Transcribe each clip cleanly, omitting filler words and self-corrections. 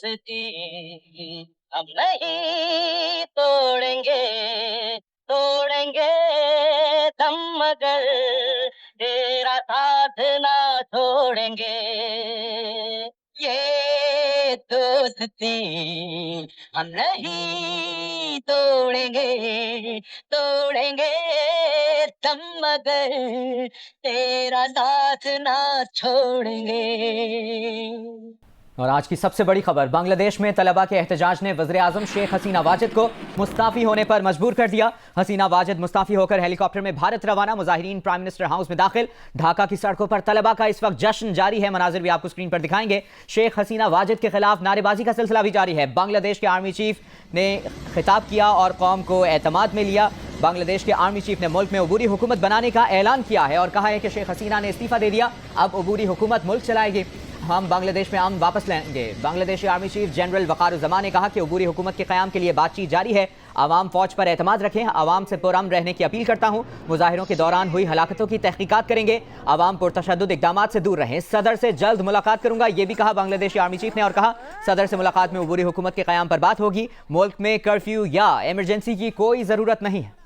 दोस्ती हम नहीं तोड़ेंगे, तोड़ेंगे दम मगर तेरा साथ ना छोड़ेंगे। ये दोस्ती हम नहीं तोड़ेंगे, तोड़ेंगे दम मगर तेरा साथ ना छोड़ेंगे। और आज की सबसे बड़ी खबर, बांग्लादेश में तलबा के एहतजाज ने वज़ीर आज़म शेख हसीना वाजिद को मुस्ताफ़ी होने पर मजबूर कर दिया। हसीना वाजिद मुस्ताफ़ी होकर हेलीकॉप्टर में भारत रवाना। मुजाहिरीन प्राइम मिनिस्टर हाउस में दाखिल। ढाका की सड़कों पर तलबा का इस वक्त जश्न जारी है। मनाजिर भी आपको स्क्रीन पर दिखाएंगे। शेख हसीना वाजिद के खिलाफ नारेबाजी का सिलसिला भी जारी है। बांग्लादेश के आर्मी चीफ ने खिताब किया और कौम को एतमाद में लिया। बांग्लादेश के आर्मी चीफ ने मुल्क में अबूरी हुकूमत बनाने का ऐलान किया है और कहा है कि शेख हसीना ने इस्तीफा दे दिया, अब अबूरी हुकूमत मुल्क चलाएगी। हम बांग्लादेश में अमन वापस लेंगे। बांग्लादेशी आर्मी चीफ जनरल वक़ारुज़्ज़मान ने कहा कि अबूरी हुकूमत के क़याम के लिए बातचीत जारी है। आवाम फौज पर एतमाद रखें। आवाम से पुरअमन रहने की अपील करता हूँ। मुजाहिरों के दौरान हुई हलाकतों की तहकीकात करेंगे। आवाम पुरतशद्दुद इक़दामात से दूर रहें। सदर से जल्द मुलाकात करूंगा, ये भी कहा बांग्लादेशी आर्मी चीफ ने। और कहा सदर से मुलाकात में अबूरी हुकूमत के क़याम पर बात होगी। मुल्क में कर्फ्यू या इमरजेंसी की कोई ज़रूरत नहीं है।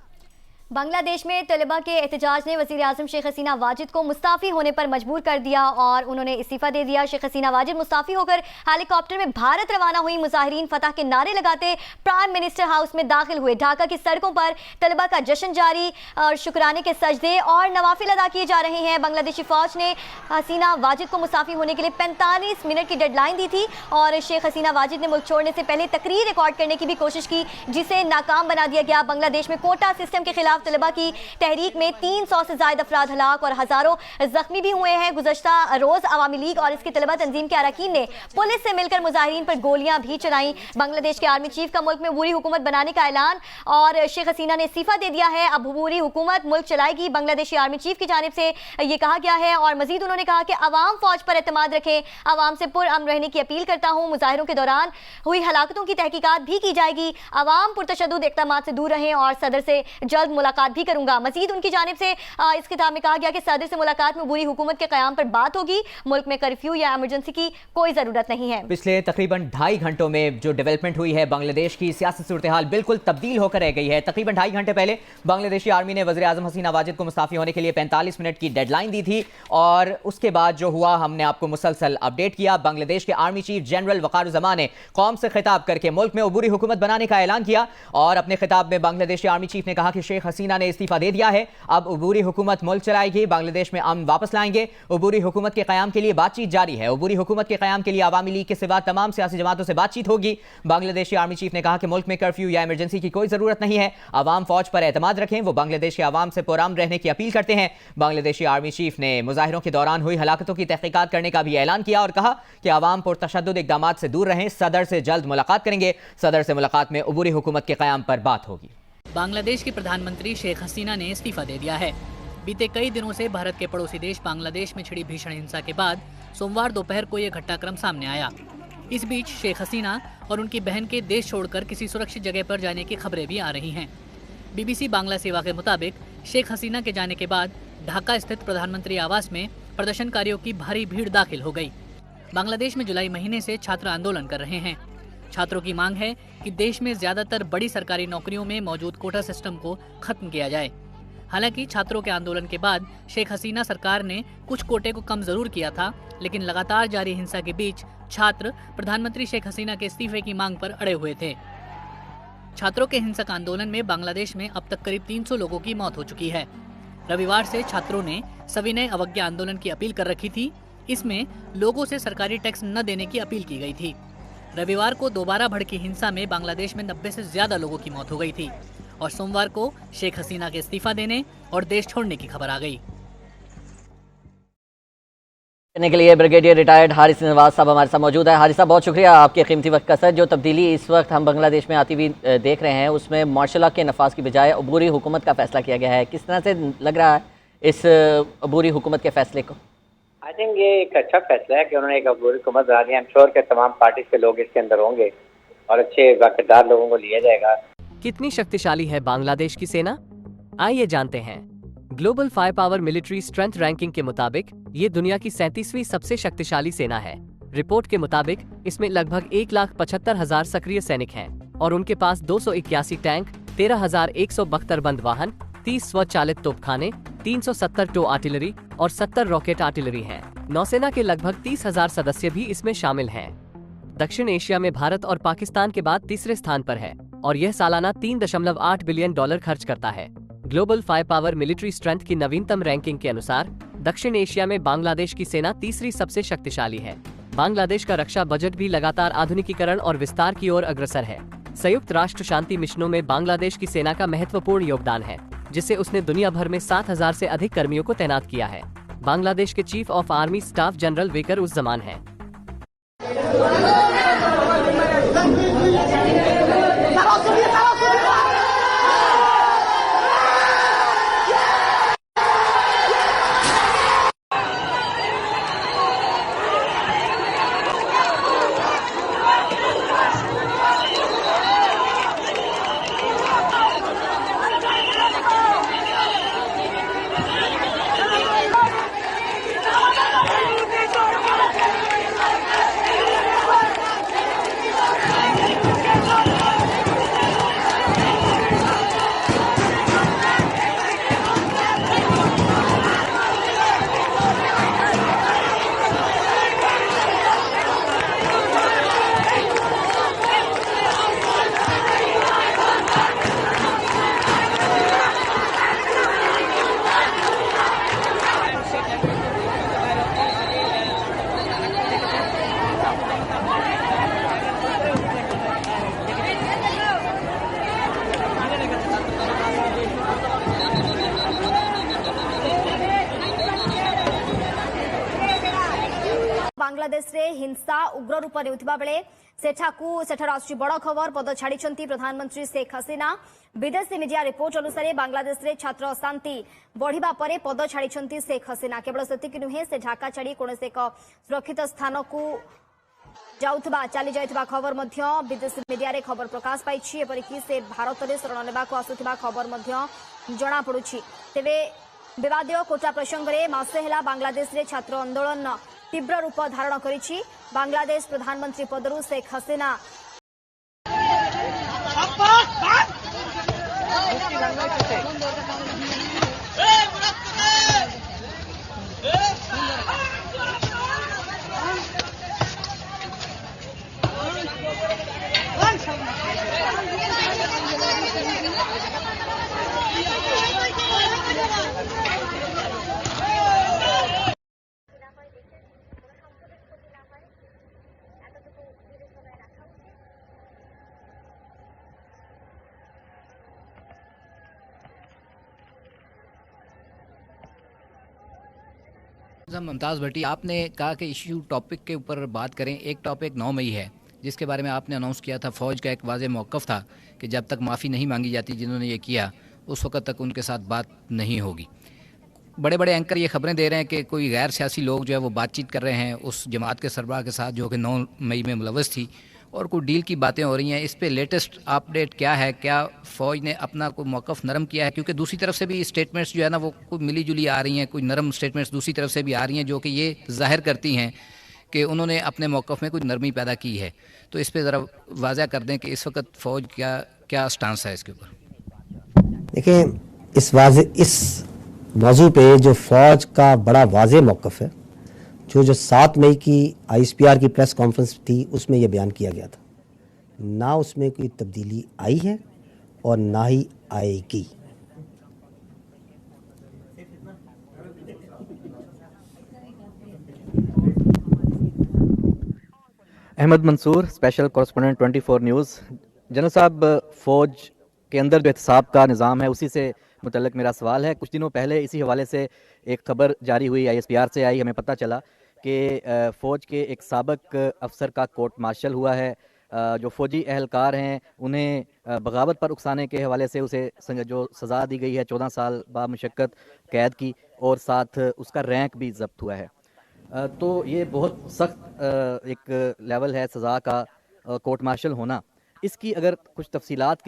बांग्लादेश में तलबा के एहतजाज ने वज़ीर आज़म शेख हसीना वाजिद को मुस्ताफ़ी होने पर मजबूर कर दिया और उन्होंने इस्तीफ़ा दे दिया। शेख हसीना वाजिद मुस्ताफ़ी होकर हेलीकॉप्टर में भारत रवाना हुई। मुजाहिरीन फतह के नारे लगाते प्राइम मिनिस्टर हाउस में दाखिल हुए। ढाका की सड़कों पर तलबा का जश्न जारी और शुक्राने के सजदे और नवाफिल अदा किए जा रहे हैं। बांग्लादेशी फ़ौज ने हसीना वाजिद को मुस्ताफ़ी होने के लिए 45 मिनट की डेडलाइन दी थी और शेख हसीना वाजिद ने मुल्क छोड़ने से पहले तकरीर रिकॉर्ड करने की भी कोशिश की, जिसे नाकाम बना दिया गया। बांग्लादेश में कोटा सिस्टम के खिलाफ तलबा की तहरीक में 300 से ज्यादा अफराद हलाक और हजारों जख्मी भी हुए हैं। गुज़श्ता रोज अवामी लीग और इसकी तलबा तंजीम के अरकान ने पुलिस से मिलकर मुजाहिरीन पर गोलियां भी चलाई। बांग्लादेश के आर्मी चीफ का मुल्क में अबूरी हुकूमत बनाने का ऐलान और शेख हसीना ने इस्तीफा दे दिया है। अब अबूरी हुकूमत मुल्क चलाएगी, बांग्लादेशी आर्मी चीफ की जानिब से यह कहा गया है। और मजीद उन्होंने कहा कि अवाम फौज पर एतमाद रखें, अवाम से पुरअमन रहने की अपील करता हूँ। मुजाहिरों के दौरान हुई हलाकतों की तहकीकात भी की जाएगी। अवाम पुरतशद्दुद इक़दामात से दूर रहें और सदर से जल्द मुलाकात भी करूंगा। मजीद उनकी जानिब से इस किताब में कहा गया कि सदर से मुलाकात में बुरी हुकूमत के क़याम पर बात होगी। मुल्क में कर्फ्यू या इमरजेंसी की कोई ज़रूरत नहीं है। पिछले तकरीबन 2.5 घंटों में जो डेवलपमेंट हुई है, बांग्लादेश की सियासी सूरत हाल बिल्कुल तब्दील होकर रह गई है। तकरीबन 2.5 घंटे पहले बांग्लादेशी आर्मी ने वज़ीर आज़म हसीना वाजिद को मुस्ताफ़ी होने के लिए 45 मिनट की डेडलाइन दी थी और उसके बाद जो हुआ हमने आपको मुसलसल अपडेट किया। बांग्लादेश के आर्मी चीफ जनरल वक़ारुज़्ज़मान ने कौम से खिताब करके मुल्क में अबूरी हुकूमत बनाने का ऐलान किया और अपने खिताब में बांग्लादेशी आर्मी चीफ ने कहा कि शेख हसीना ने इस्तीफा दे दिया है, अब अबूरी हुकूमत मुल्क चलाएगी। बांग्लादेश में अमन वापस लाएंगे। अबूरी हुकूमत के क़याम के लिए बातचीत जारी है। अबूरी हुकूमत के क़याम के लिए अवामी लीग के सिवा तमाम सियासी जमातों से बातचीत होगी। बांग्लादेशी आर्मी चीफ ने कहा कि मुल्क में कर्फ्यू या इमरजेंसी की कोई ज़रूरत नहीं है। अवाम फौज पर एतमाद रखें। वो बांग्लादेश के अवाम से पुरअमन रहने की अपील करते हैं। बांग्लादेशी आर्मी चीफ ने मुजाहिरों के दौरान हुई हलाकतों की तहकीकात करने का भी ऐलान किया और कहा कि अवाम पुरतशद्दुद इक़दामात से दूर रहें। सदर से जल्द मुलाकात करेंगे। सदर से मुलाकात में अबूरी हुकूमत के क़याम पर बात होगी। बांग्लादेश की प्रधानमंत्री शेख हसीना ने इस्तीफा दे दिया है। बीते कई दिनों से भारत के पड़ोसी देश बांग्लादेश में छिड़ी भीषण हिंसा के बाद सोमवार दोपहर को यह घटनाक्रम सामने आया। इस बीच शेख हसीना और उनकी बहन के देश छोड़कर किसी सुरक्षित जगह पर जाने की खबरें भी आ रही हैं। BBC बांग्ला सेवा के मुताबिक शेख हसीना के जाने के बाद ढाका स्थित प्रधानमंत्री आवास में प्रदर्शनकारियों की भारी भीड़ दाखिल हो गई। बांग्लादेश में जुलाई महीने से छात्र आंदोलन कर रहे हैं। छात्रों की मांग है कि देश में ज्यादातर बड़ी सरकारी नौकरियों में मौजूद कोटा सिस्टम को खत्म किया जाए। हालांकि छात्रों के आंदोलन के बाद शेख हसीना सरकार ने कुछ कोटे को कम जरूर किया था, लेकिन लगातार जारी हिंसा के बीच छात्र प्रधानमंत्री शेख हसीना के इस्तीफे की मांग पर अड़े हुए थे। छात्रों के हिंसक आंदोलन में बांग्लादेश में अब तक करीब 300 लोगों की मौत हो चुकी है। रविवार से छात्रों ने सविनय अवज्ञा आंदोलन की अपील कर रखी थी। इसमें लोगों से सरकारी टैक्स न देने की अपील की गई थी। रविवार को दोबारा भड़की हिंसा में बांग्लादेश में 90 से ज्यादा लोगों की मौत हो गई थी और सोमवार को शेख हसीना के इस्तीफा देने और देश छोड़ने की खबर आ गई। करने के लिए ब्रिगेडियर रिटायर्ड हारिस नवाज साहब हमारे साथ मौजूद है। हारिस साहब, बहुत शुक्रिया आपके कीमती वक्त का। सर, जो तब्दीली इस वक्त हम बांग्लादेश में आती हुई देख रहे हैं उसमें मार्शल लॉ के नफाज की बजाय अबूरी हुकूमत का फैसला किया गया है। किस तरह से लग रहा है इस अबूरी हुकूमत के फैसले को? आई थिंक ये एक अच्छा फैसला है कि उन्होंने एक अबूरी हुकूमत बना दी। आई एम श्योर के तमाम पार्टी के लोग इसके अंदर होंगे और अच्छे वाक़िदार लोगों को लिया जाएगा। कितनी शक्तिशाली है बांग्लादेश की सेना, आइए जानते हैं। Global fire power military strength ranking के मुताबिक ये दुनिया की 37वीं सबसे शक्तिशाली सेना है। रिपोर्ट के मुताबिक इसमें लगभग 1,75,000 सक्रिय सैनिक हैं और उनके पास 281 टैंक, 13,172 बंद वाहन, 30 स्वचालित तोपखाने, 370 टो आर्टिलरी और 70 रॉकेट आर्टिलरी हैं। नौसेना के लगभग 30,000 सदस्य भी इसमें शामिल हैं। दक्षिण एशिया में भारत और पाकिस्तान के बाद तीसरे स्थान पर है और यह सालाना $3.8 बिलियन खर्च करता है। Global fire power military strength की नवीनतम रैंकिंग के अनुसार दक्षिण एशिया में बांग्लादेश की सेना तीसरी सबसे शक्तिशाली है। बांग्लादेश का रक्षा बजट भी लगातार आधुनिकीकरण और विस्तार की ओर अग्रसर है। संयुक्त राष्ट्र शांति मिशनों में बांग्लादेश की सेना का महत्वपूर्ण योगदान है, जिससे उसने दुनिया भर में 7,000 से अधिक कर्मियों को तैनात किया है। बांग्लादेश के chief of army staff general waker उस जमान हैं। बांग्लादेश रे हिंसा उग्र रूप नेउथिबा बेले सेठार आसुची बड़ खबर। पद छाड़ी प्रधानमंत्री शेख हसीना। विदेशी मीडिया रिपोर्ट अनुसार बांग्लादेश रे छात्र अशांति बढ़िबा परे पद छाड़ी शेख हसीना। केवल सेतिक नुहे से ढाका छाड़ी कोनोसी एक सुरक्षित स्थान को चली जाइथिबा खबर मध्य विदेशी मीडिया रे खबर प्रकाश पाइछि। एपरिकि से भारत रे शरण नेबा को आसुथिबा खबर मध्य जणा पडुछि। तेबे विवादीय कोटा प्रसंग रे मासे हेला बांग्लादेश रे छात्र आंदोलन तीव्र रूप धारण करिछि। बांग्लादेश प्रधानमंत्री पदरु शेख हसीना मुमताज़ भट्टी, आपने कहा कि इशू टॉपिक के ऊपर बात करें। एक टॉपिक 9 मई है जिसके बारे में आपने अनाउंस किया था। फ़ौज का एक वाज़ेह मौक़िफ़ था कि जब तक माफ़ी नहीं मांगी जाती जिन्होंने ये किया उस वक्त तक उनके साथ बात नहीं होगी। बड़े बड़े एंकर ये खबरें दे रहे हैं कि कोई गैर सियासी लोग जो है वो बातचीत कर रहे हैं उस जमात के सरबराह के साथ जो कि 9 मई में मुलव्वस थी और कोई डील की बातें हो रही हैं। इस पे लेटेस्ट अपडेट क्या है? क्या फ़ौज ने अपना कोई मौक़िफ़ नरम किया है? क्योंकि दूसरी तरफ से भी स्टेटमेंट्स जो है ना वो कोई मिली जुली आ रही हैं, कोई नरम स्टेटमेंट्स दूसरी तरफ से भी आ रही हैं जो कि ये ज़ाहिर करती हैं कि उन्होंने अपने मौक़िफ़ में कुछ नरमी पैदा की है। तो इस पर ज़रा वाज़ह कर दें कि इस वक्त फ़ौज क्या स्टांस है इसके ऊपर। देखिए, इस मौजू पे जो फ़ौज का बड़ा वाज़ेह मौक़िफ़ है, जो 7 मई की ISPR की प्रेस कॉन्फ्रेंस थी उसमें यह बयान किया गया था। ना उसमें कोई तब्दीली आई है और ना ही आएगी। Ahmad Mansoor, special correspondent 24 news. General साहब, फ़ौज के अंदर जो एहतसाब का निज़ाम है उसी से मुतल्लिक़ मेरा सवाल है। कुछ दिनों पहले इसी हवाले से एक खबर जारी हुई, ISPR से आई। हमें पता चला कि फ़ौज के एक साबिक़ अफसर का कोर्ट मार्शल हुआ है। जो फ़ौजी एहलकार हैं उन्हें बगावत पर उकसाने के हवाले से उसे जो सज़ा दी गई है 14 साल बामुशक्क़त कैद की और साथ उसका रैंक भी ज़ब्त हुआ है। तो ये बहुत सख्त एक लेवल है सज़ा का कोर्ट मार्शल होना। इसकी अगर कुछ तफसीलात के